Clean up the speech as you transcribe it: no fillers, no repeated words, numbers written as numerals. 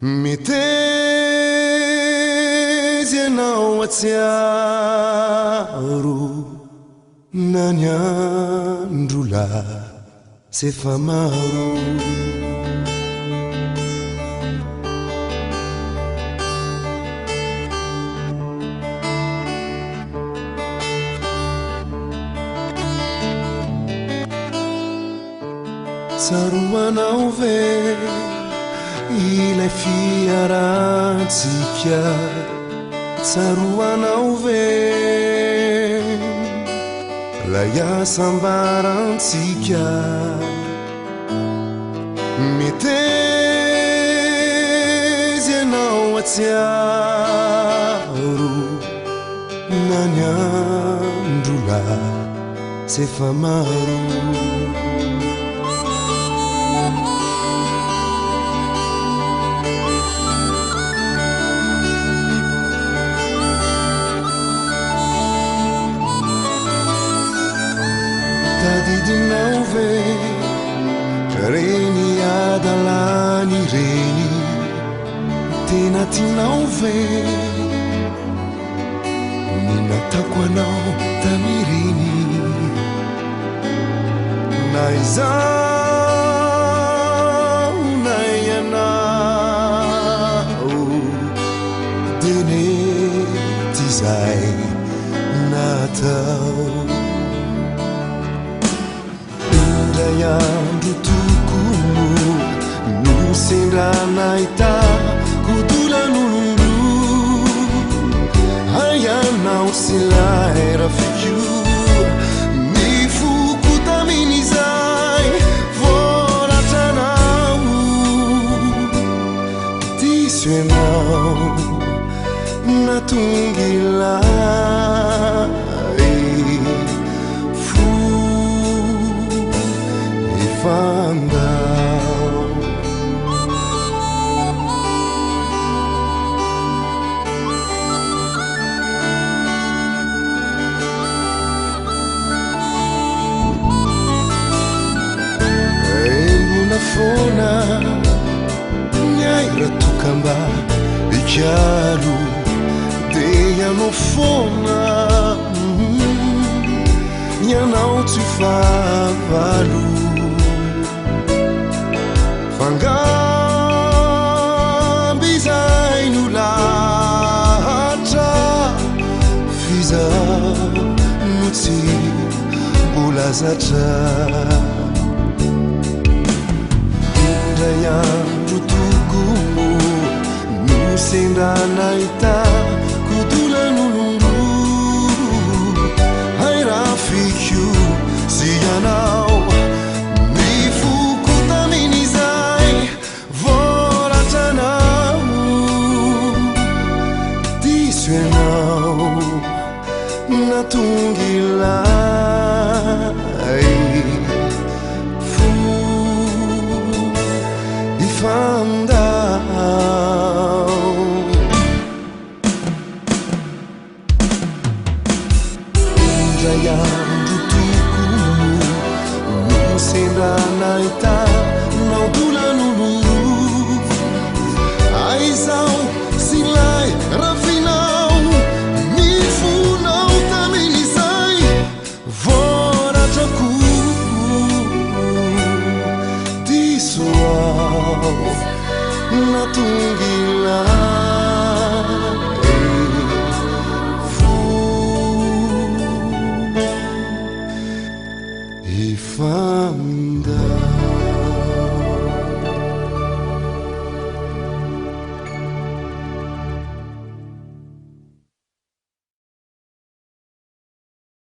Mitezi ianao atsiaro na ny andro lahy tsy efa maro tsaroanao ve ilay fiarahantsika tsaroanao ve lay asambarantsika mitezi ianao atsiaro na ny andro lahy tsy efa maro tadidinao ve reny adalany reny tena tianao ve ny nataoko anao tamireny na izao na ianao denety zay natao indray andro tokony no sendra nahitako dolan'olombo aianao sy lay rafiko mifoko tamin'izay volatranao diso ianao natonga ilay fo ifandao enona foana miaira tokamba ikalo de ianao foana ianao tsy favalo fangamby zay no lahatra fizaho no tsy mbola zatra indray andro tokony no sendra nahitako dolan'olombo hay rafiko sy ianao mifoko tamin'izay volatranao diso ianao natonga ilay fo ifandao indray andro tokony no sendra nahitanao dolan'olombo aizao sy lay rafinao mifonao tamin'izay voratrako diso ao natonga ilay fo ifandao